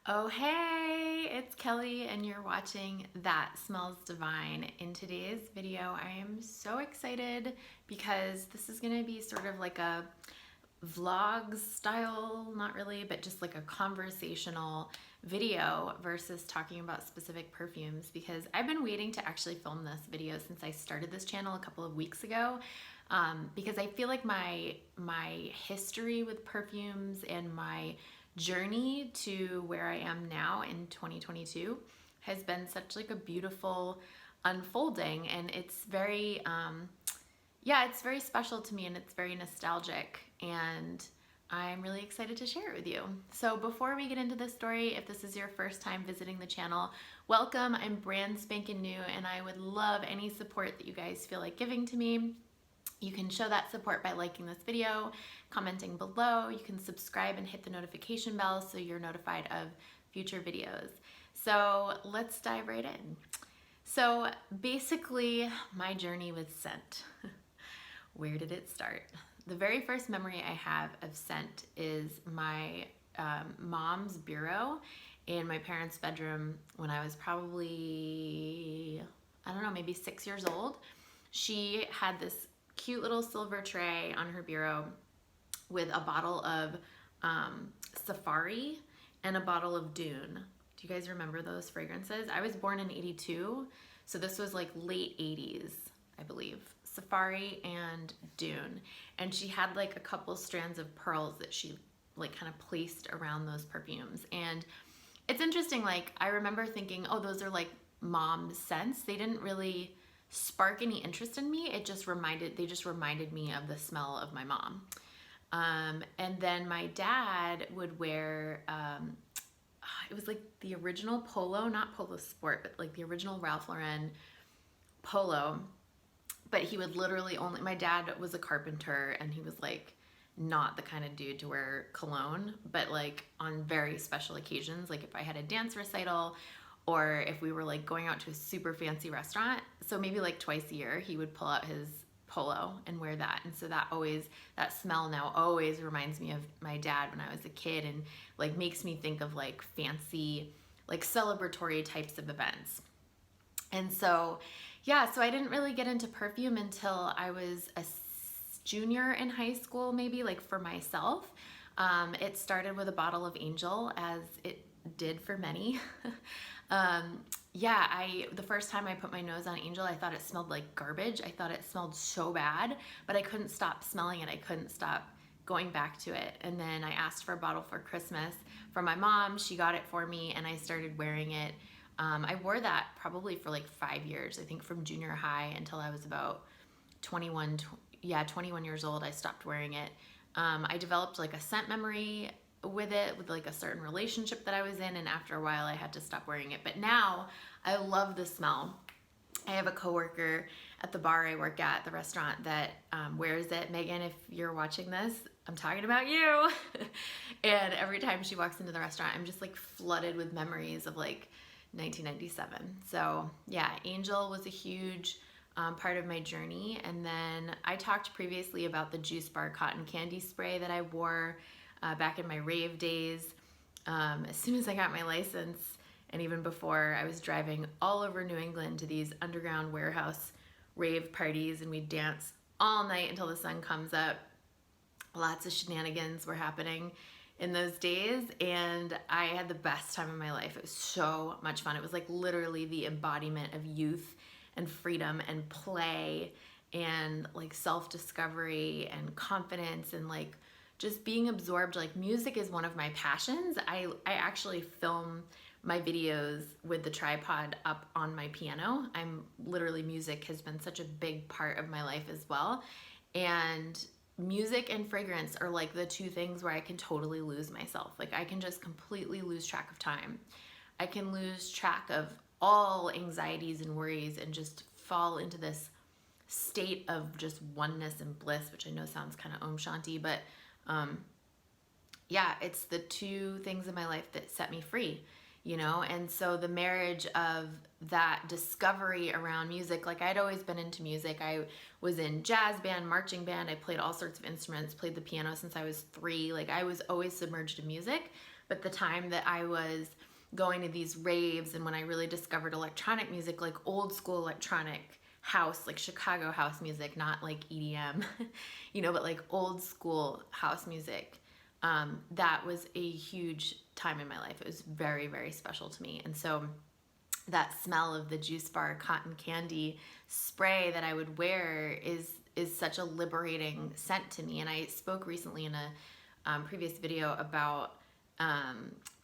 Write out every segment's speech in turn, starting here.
Oh, hey, it's Kelly, and you're watching That Smells Divine. In today's video, I am so excited because this is going to be sort of like a vlog style, not really, but just like a conversational video versus talking about specific perfumes, because I've been waiting to actually film this video since I started this channel a couple of weeks ago. Because I feel like my history with perfumes and my journey to where I am now in 2022 has been such like a beautiful unfolding, and it's very yeah, it's very special to me and it's very nostalgic, and I'm really excited to share it with you. So before we get into this story, if this is your first time visiting the channel, welcome. I'm brand spanking new and I would love any support that you guys feel like giving to me. You can show that support by liking this video, commenting below. You can subscribe and hit the notification bell so you're notified of future videos. So let's dive right in. So basically, my journey with scent. Where did it start? The very first memory I have of scent is my mom's bureau in my parents' bedroom when I was probably, I don't know, maybe 6 years old. She had this cute little silver tray on her bureau with a bottle of Safari and a bottle of Dune. Do you guys remember those fragrances? I was born in '82, so this was like late '80s, I believe. Safari and Dune. And she had like a couple strands of pearls that she like kind of placed around those perfumes. And it's interesting, like I remember thinking, oh, those are like mom's scents. They didn't really spark any interest in me. They just reminded me of the smell of my mom. And then my dad would wear, it was like the original Polo, not Polo Sport, but like the original Ralph Lauren Polo. But he would literally only, my dad was a carpenter and he was like not the kind of dude to wear cologne, but like on very special occasions, like if I had a dance recital or if we were like going out to a super fancy restaurant, so maybe like twice a year, he would pull out his Polo and wear that. And so that smell now always reminds me of my dad when I was a kid, and like makes me think of like fancy, like celebratory types of events. And so, yeah, so I didn't really get into perfume until I was a junior in high school, maybe, like for myself. It started with a bottle of Angel, as it did for many. Yeah, the first time I put my nose on Angel, I thought it smelled like garbage. I thought it smelled so bad, but I couldn't stop smelling it. I couldn't stop going back to it. And then I asked for a bottle for Christmas from my mom. She got it for me and I started wearing it. I wore that probably for like 5 years, I think from junior high until I was about 21, 21 years old. I stopped wearing it. I developed like a scent memory with it, with like a certain relationship that I was in, and after a while I had to stop wearing it. But now I love the smell. I have a coworker at the bar I work at, the restaurant, that wears it. Megan, if you're watching this, I'm talking about you. And every time she walks into the restaurant, I'm just like flooded with memories of like 1997. So yeah, Angel was a huge part of my journey. And then I talked previously about the Juice Bar cotton candy spray that I wore back in my rave days. As soon as I got my license, and even before, I was driving all over New England to these underground warehouse rave parties, and we'd dance all night until the sun comes up. Lots of shenanigans were happening in those days, and I had the best time of my life. It was so much fun. It was like literally the embodiment of youth and freedom and play and like self-discovery and confidence and like just being absorbed. Like music is one of my passions. I actually film my videos with the tripod up on my piano. Music has been such a big part of my life as well. And music and fragrance are like the two things where I can totally lose myself. Like I can just completely lose track of time. I can lose track of all anxieties and worries and just fall into this state of just oneness and bliss, which I know sounds kind of Om Shanti, but yeah, it's the two things in my life that set me free, you know? And so the marriage of that discovery around music, like I'd always been into music. I was in jazz band, marching band. I played all sorts of instruments, played the piano since I was 3. Like I was always submerged in music. But the time that I was going to these raves and when I really discovered electronic music, like old school electronic house, like Chicago house music, not like EDM, you know, but like old school house music, that was a huge time in my life. It was very, very special to me. And so that smell of the Juice Bar cotton candy spray that I would wear is such a liberating scent to me. And I spoke recently in a previous video about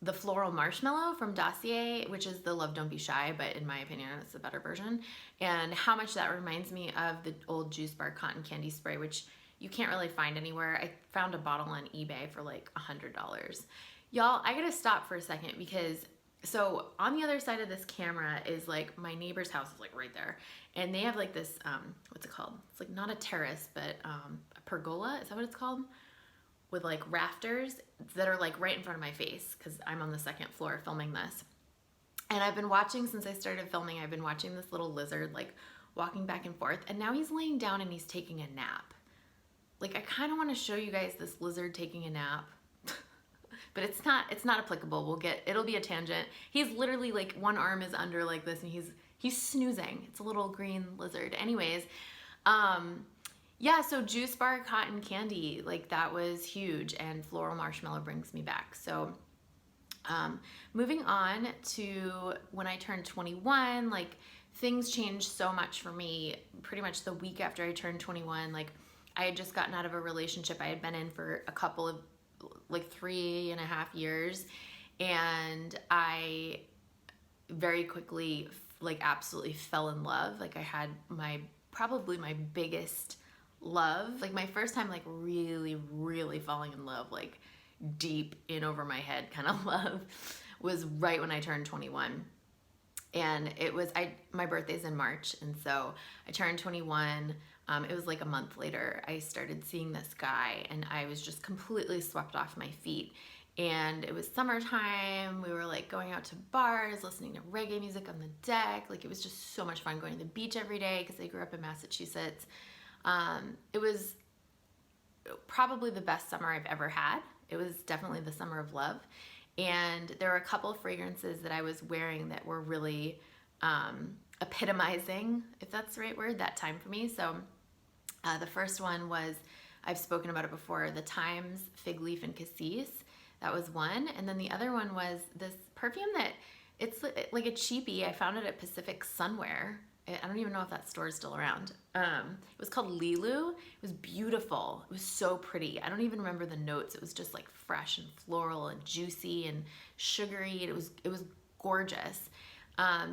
the floral marshmallow from Dossier, which is the Love Don't Be Shy, but in my opinion, it's a better version, and how much that reminds me of the old Juice Bar cotton candy spray, which you can't really find anywhere. I found a bottle on eBay for like $100. Y'all, I gotta stop for a second because so on the other side of this camera is like my neighbor's house is like right there, and they have like this what's it called? It's like not a terrace, but a pergola. Is that what it's called? With like rafters that are like right in front of my face because I'm on the second floor filming this. And I've been watching since I started filming. I've been watching this little lizard like walking back and forth, and now he's laying down and he's taking a nap. Like I kind of want to show you guys this lizard taking a nap. But it's not applicable. It'll be a tangent. He's literally like one arm is under like this and he's snoozing. It's a little green lizard. Anyways, yeah, so Juice Bar cotton candy, like that was huge, and floral marshmallow brings me back. So moving on to when I turned 21, like things changed so much for me pretty much the week after I turned 21. Like I had just gotten out of a relationship I had been in for a couple of like 3.5 years, and I very quickly like absolutely fell in love. Like I had probably my biggest love, like my first time like really falling in love, like deep in over my head kind of love, was right when I turned 21. And it was my birthday's in March, and so I turned 21. It was like a month later I started seeing this guy, and I was just completely swept off my feet. And it was summertime. We were like going out to bars, listening to reggae music on the deck. Like it was just so much fun, going to the beach every day because I grew up in Massachusetts. It was probably the best summer I've ever had. It was definitely the summer of love. And there were a couple of fragrances that I was wearing that were really epitomizing, if that's the right word, that time for me. So the first one was, I've spoken about it before, the Times Fig Leaf and Cassis. That was one. And then the other one was this perfume that it's like a cheapie. I found it at Pacific Sunwear. I don't even know if that store is still around. It was called Lilu. It was beautiful. It was so pretty. I don't even remember the notes. It was just like fresh and floral and juicy and sugary. It was gorgeous.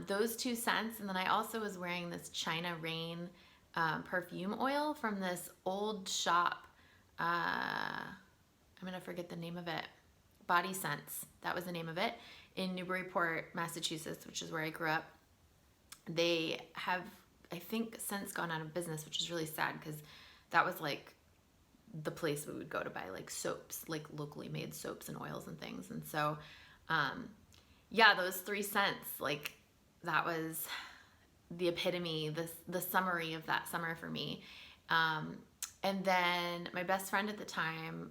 Those two scents. And then I also was wearing this China Rain perfume oil from this old shop. I'm going to forget the name of it. Body Scents. That was the name of it, in Newburyport, Massachusetts, which is where I grew up. They have, I think, since gone out of business, which is really sad because that was like the place we would go to buy like soaps, like locally made soaps and oils and things. And so, yeah, those three scents, like that was the epitome, the summary of that summer for me. And then my best friend at the time,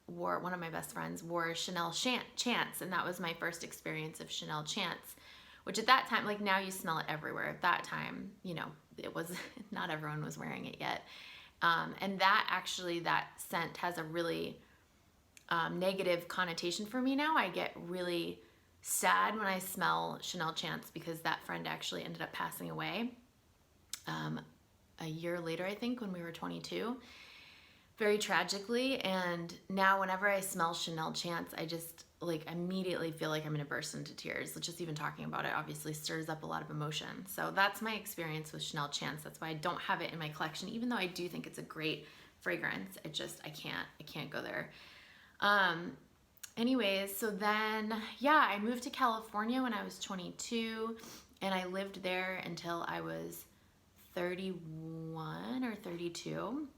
one of my best friends wore Chanel Chance, and that was my first experience of Chanel Chance. Which at that time, like now you smell it everywhere. At that time, you know, it was, not everyone was wearing it yet. And that scent has a really negative connotation for me now. I get really sad when I smell Chanel Chance because that friend actually ended up passing away a year later, I think, when we were 22. Very tragically. And now whenever I smell Chanel Chance, I just like immediately feel like I'm gonna burst into tears. Just even talking about it obviously stirs up a lot of emotion. So that's my experience with Chanel Chance. That's why I don't have it in my collection, even though I do think it's a great fragrance. I can't go there. Anyways, so then, yeah, I moved to California when I was 22, and I lived there until I was 31 or 32.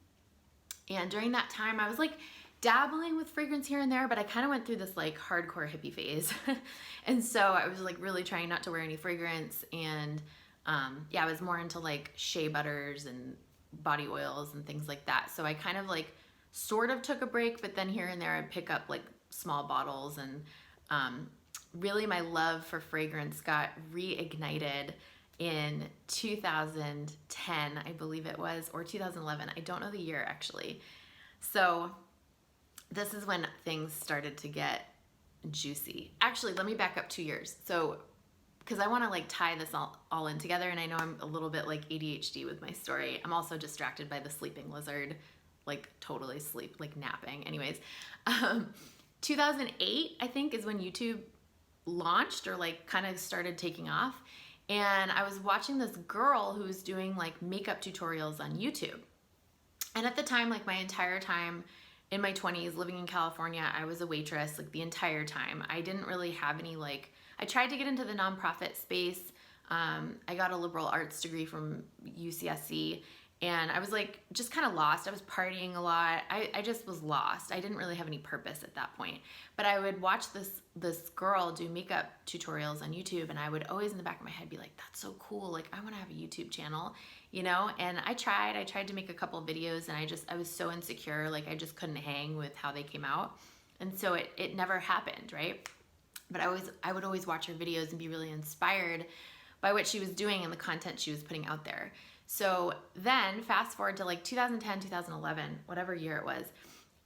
And during that time, I was like dabbling with fragrance here and there, but I kind of went through this like hardcore hippie phase. And so I was like really trying not to wear any fragrance. And yeah, I was more into like shea butters and body oils and things like that. So I kind of like sort of took a break, but then here and there I'd pick up like small bottles. And really my love for fragrance got reignited in 2010, I believe it was, or 2011. I don't know the year actually. So this is when things started to get juicy. Actually, let me back up 2 years. So, because I want to like tie this all in together, and I know I'm a little bit like ADHD with my story. I'm also distracted by the sleeping lizard, like totally sleep, like napping. Anyways, 2008, I think, is when YouTube launched or like kind of started taking off. And I was watching this girl who was doing like makeup tutorials on YouTube. And at the time, like my entire time in my 20s living in California, I was a waitress like the entire time. I didn't really have any like, I tried to get into the nonprofit space. I got a liberal arts degree from UCSC, and I was like just kind of lost. I was partying a lot. I just was lost. I didn't really have any purpose at that point. But I would watch this girl do makeup tutorials on YouTube, and I would always in the back of my head be like, that's so cool. Like I want to have a YouTube channel, you know? And I tried to make a couple of videos, and I was so insecure. Like I just couldn't hang with how they came out. And so it never happened, right? But I would always watch her videos and be really inspired by what she was doing and the content she was putting out there. So then fast forward to like 2010, 2011, whatever year it was,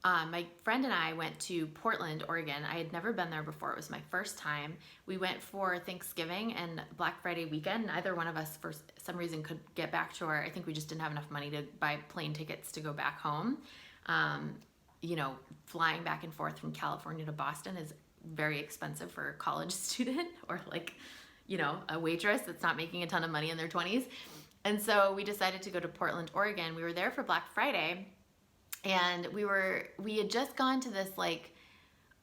my friend and I went to Portland, Oregon. I had never been there before. It was my first time. We went for Thanksgiving and Black Friday weekend. Neither one of us for some reason could get back to I think we just didn't have enough money to buy plane tickets to go back home. You know, flying back and forth from California to Boston is very expensive for a college student or like, you know, a waitress that's not making a ton of money in their 20s. And so we decided to go to Portland, Oregon. We were there for Black Friday, and we had just gone to this like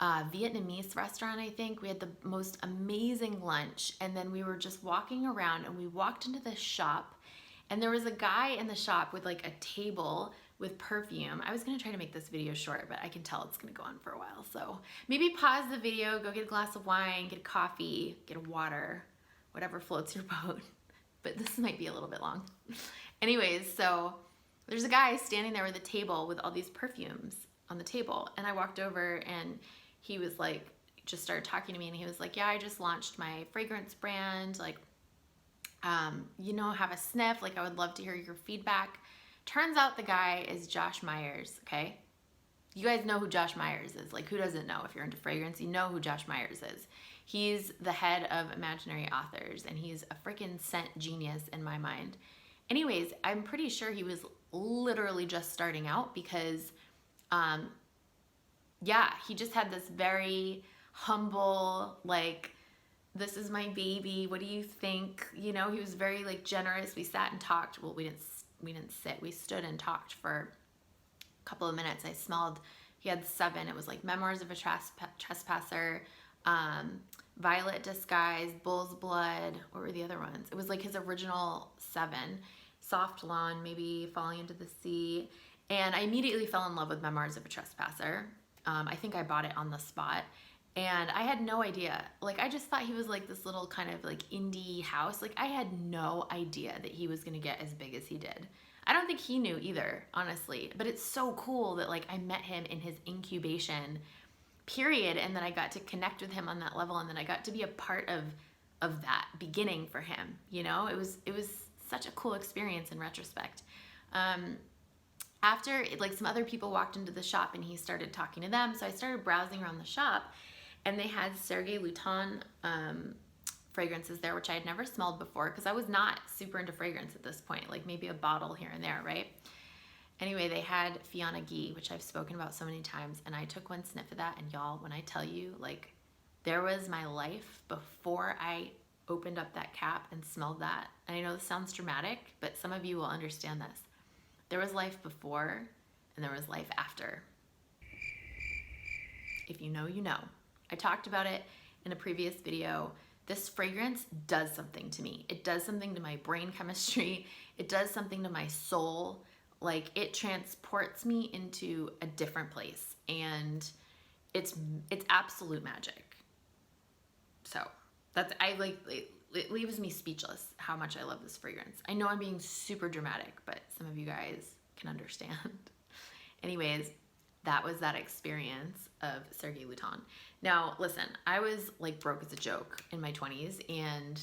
Vietnamese restaurant, I think. We had the most amazing lunch, and then we were just walking around, and we walked into this shop, and there was a guy in the shop with like a table with perfume. I was gonna try to make this video short, but I can tell it's gonna go on for a while. So maybe pause the video, go get a glass of wine, get a coffee, get a water, whatever floats your boat. But this might be a little bit long. Anyways, so there's a guy standing there with a table with all these perfumes on the table. And I walked over, and he was like, just started talking to me, and he was like, yeah, I just launched my fragrance brand. Like, you know, have a sniff. Like, I would love to hear your feedback. Turns out the guy is Josh Myers, okay? You guys know who Josh Myers is. Like, who doesn't know? If you're into fragrance, you know who Josh Myers is. He's the head of Imaginary Authors, and he's a freaking scent genius in my mind. Anyways, I'm pretty sure he was literally just starting out because, yeah, he just had this very humble, like, this is my baby, what do you think? You know, he was very, like, generous. We sat and talked. Well, we didn't sit. We stood and talked for a couple of minutes. I smelled, he had 7. It was like Memoirs of a Trespasser, Violet Disguise, Bull's Blood. What were the other ones? It was like his original 7. Soft Lawn, maybe Falling into the Sea. And I immediately fell in love with Memoirs of a Trespasser. I think I bought it on the spot. And I had no idea. Like, I just thought he was like this little kind of like indie house. Like, I had no idea that he was gonna get as big as he did. I don't think he knew either, honestly. But it's so cool that like I met him in his incubation period, and then I got to connect with him on that level, and then I got to be a part of that beginning for him. You know, it was such a cool experience in retrospect. After, like, some other people walked into the shop, and he started talking to them, so I started browsing around the shop, and they had Sergei Luton fragrances there, which I had never smelled before because I was not super into fragrance at this point, like maybe a bottle here and there, right? Anyway, they had Fiona Ghee, which I've spoken about so many times, and I took one sniff of that, and y'all, when I tell you, like, there was my life before I opened up that cap and smelled that. And I know this sounds dramatic, but some of you will understand this. There was life before, and there was life after. If you know, you know. I talked about it in a previous video. This fragrance does something to me. It does something to my brain chemistry. It does something to my soul. Like, it transports me into a different place, and it's absolute magic. So that's, it leaves me speechless how much I love this fragrance. I know I'm being super dramatic, but some of you guys can understand. Anyways, that was that experience of Sergei Luton. Now, listen, I was like broke as a joke in my 20s, and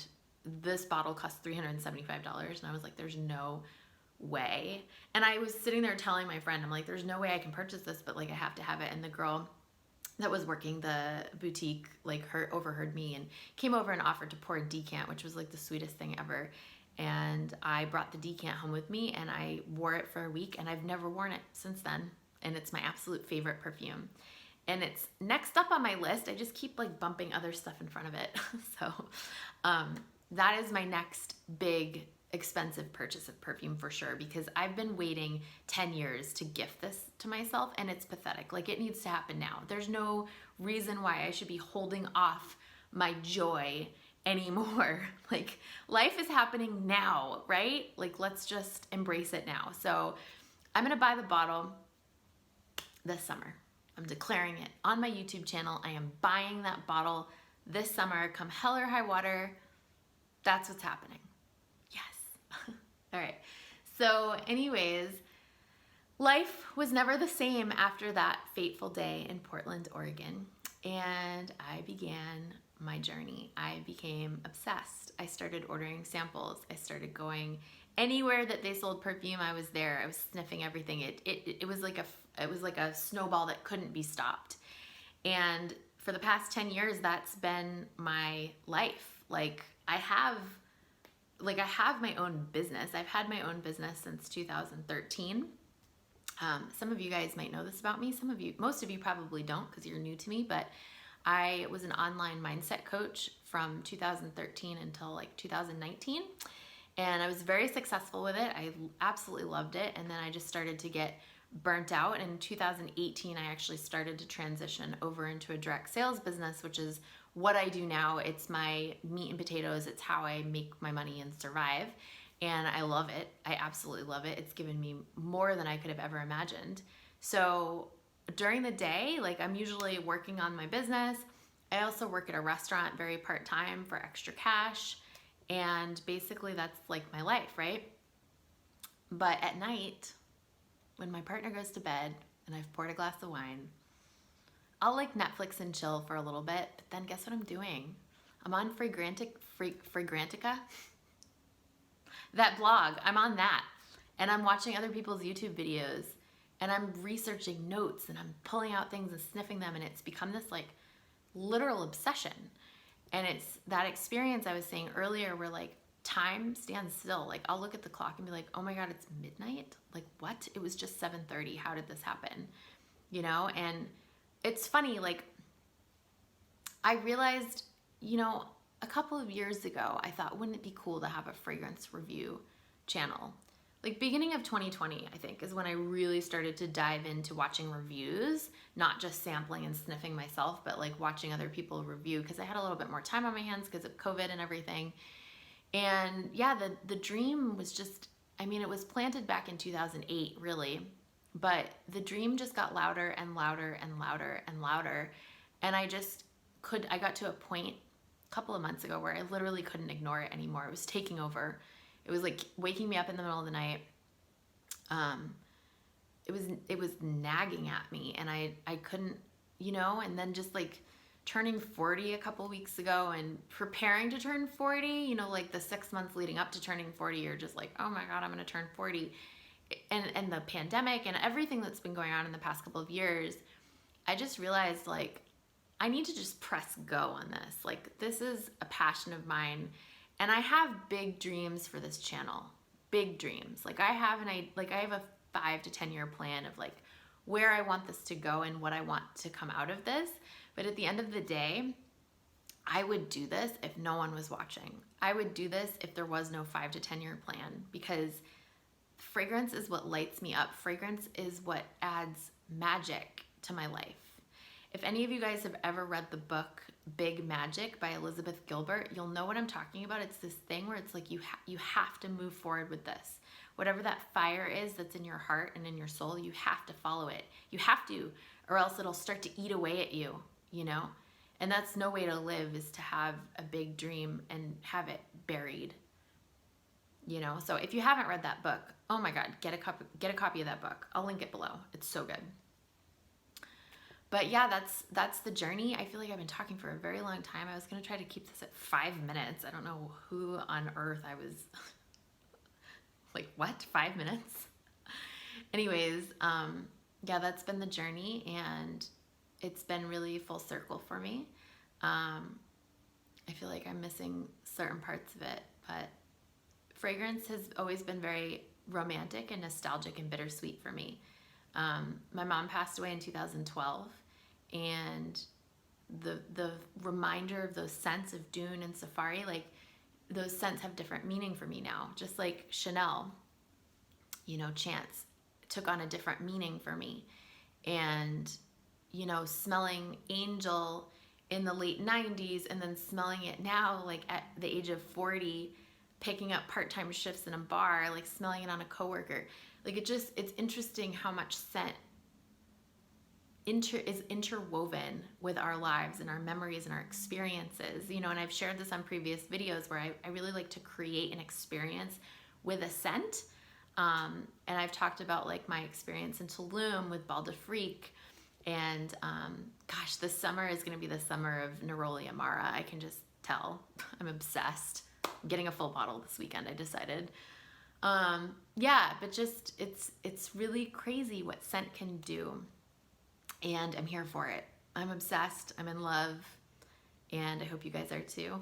this bottle cost $375, and I was like, there's no way. And I was sitting there telling my friend, I'm like, there's no way I can purchase this, but like I have to have it. And the girl that was working the boutique like overheard me and came over and offered to pour a decant, which was like the sweetest thing ever. And I brought the decant home with me, and I wore it for a week, and I've never worn it since then. And it's my absolute favorite perfume. And it's next up on my list. I just keep like bumping other stuff in front of it. So that is my next big expensive purchase of perfume for sure, because I've been waiting 10 years to gift this to myself, and it's pathetic. Like, it needs to happen now. There's no reason why I should be holding off my joy anymore. Like, life is happening now, right? Like, let's just embrace it now. So I'm gonna buy the bottle this summer. I'm declaring it on my YouTube channel. I am buying that bottle this summer, come hell or high water. That's what's happening. Yes. All right. So anyways, life was never the same after that fateful day in Portland, Oregon. And I began my journey. I became obsessed. I started ordering samples. I started going anywhere that they sold perfume. I was there. I was sniffing everything. It was like a snowball that couldn't be stopped. And for the past 10 years, that's been my life. Like, I have my own business. I've had my own business since 2013. Some of you guys might know this about me. Most of you probably don't, because you're new to me, but I was an online mindset coach from 2013 until like 2019. And I was very successful with it. I absolutely loved it. And then I just started to get burnt out. In 2018, I actually started to transition over into a direct sales business, which is what I do now. It's my meat and potatoes. It's how I make my money and survive. And I love it. I absolutely love it. It's given me more than I could have ever imagined. So during the day, like, I'm usually working on my business. I also work at a restaurant very part-time for extra cash. And basically that's like my life, right? But at night, when my partner goes to bed and I've poured a glass of wine, I'll like Netflix and chill for a little bit, but then guess what I'm doing? I'm on Fragrantica. That blog, I'm on that. And I'm watching other people's YouTube videos, and I'm researching notes, and I'm pulling out things and sniffing them, and it's become this like literal obsession. And it's that experience I was saying earlier where like time stands still. Like, I'll look at the clock and be like, oh my God, it's midnight? Like, what? It was just 7:30. How did this happen? You know? And it's funny, like, I realized, you know, a couple of years ago, I thought, wouldn't it be cool to have a fragrance review channel? Like, beginning of 2020, I think, is when I really started to dive into watching reviews, not just sampling and sniffing myself, but like watching other people review, because I had a little bit more time on my hands because of COVID and everything. And yeah, the dream was just, I mean, it was planted back in 2008, really, but the dream just got louder and louder and louder and louder. And I got to a point a couple of months ago where I literally couldn't ignore it anymore. It was taking over. It was like waking me up in the middle of the night. It was nagging at me, and I couldn't, you know. And then just like turning 40 a couple weeks ago and preparing to turn 40, you know, like the 6 months leading up to turning 40, you're just like, oh my God, I'm gonna turn 40. And the pandemic and everything that's been going on in the past couple of years, I just realized, like, I need to just press go on this. Like, this is a passion of mine. And I have big dreams for this channel, big dreams. Like, I have a 5 to 10 year plan of like where I want this to go and what I want to come out of this. But at the end of the day, I would do this if no one was watching. I would do this if there was no 5 to 10 year plan, because fragrance is what lights me up. Fragrance is what adds magic to my life. If any of you guys have ever read the book Big Magic by Elizabeth Gilbert, you'll know what I'm talking about. It's this thing where it's like you have to move forward with this. Whatever that fire is that's in your heart and in your soul, you have to follow it. You have to, or else it'll start to eat away at you, you know? And that's no way to live, is to have a big dream and have it buried, you know? So if you haven't read that book, oh my God, get a copy of that book. I'll link it below. It's so good. But yeah, that's the journey. I feel like I've been talking for a very long time. I was gonna try to keep this at 5 minutes. I don't know who on earth I was like, what? 5 minutes? Anyways, yeah, that's been the journey, and it's been really full circle for me. I feel like I'm missing certain parts of it, but fragrance has always been very romantic and nostalgic and bittersweet for me. My mom passed away in 2012, and the reminder of those scents of Dune and Safari, like those scents have different meaning for me now. Just like Chanel, Chance took on a different meaning for me. And, smelling Angel in the late 90s and then smelling it now, like at the age of 40, picking up part-time shifts in a bar, like smelling it on a coworker. Like it's interesting how much scent is interwoven with our lives and our memories and our experiences, and I've shared this on previous videos where I really like to create an experience with a scent. And I've talked about like my experience in Tulum with Bal d'Afrique, and gosh, this summer is going to be the summer of Neroli Amara. I can just tell. I'm obsessed. I'm getting a full bottle this weekend, I decided. Yeah, but just it's really crazy what scent can do, and I'm here for it. I'm obsessed. I'm in love, and I hope you guys are too.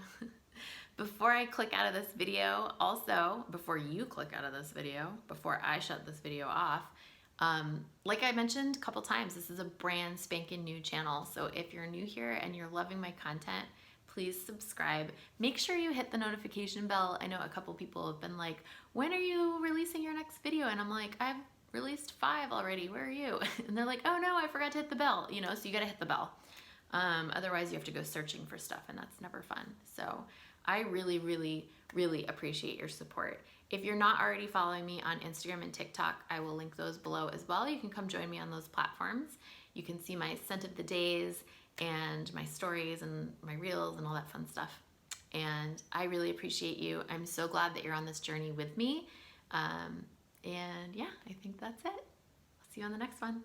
Before I click out of this video, also, before you click out of this video, before I shut this video off, like I mentioned a couple times, this is a brand spanking new channel. So if you're new here and you're loving my content, please subscribe. Make sure you hit the notification bell. I know a couple people have been like, when are you releasing your next video? And I'm like, I've released 5 already. Where are you? And they're like, oh no, I forgot to hit the bell. So you gotta hit the bell. Otherwise you have to go searching for stuff, and that's never fun. So I really, really, really appreciate your support. If you're not already following me on Instagram and TikTok, I will link those below as well. You can come join me on those platforms. You can see my scent of the days and my stories and my reels and all that fun stuff. And I really appreciate you. I'm so glad that you're on this journey with me. And yeah, I think that's it. I'll see you on the next one.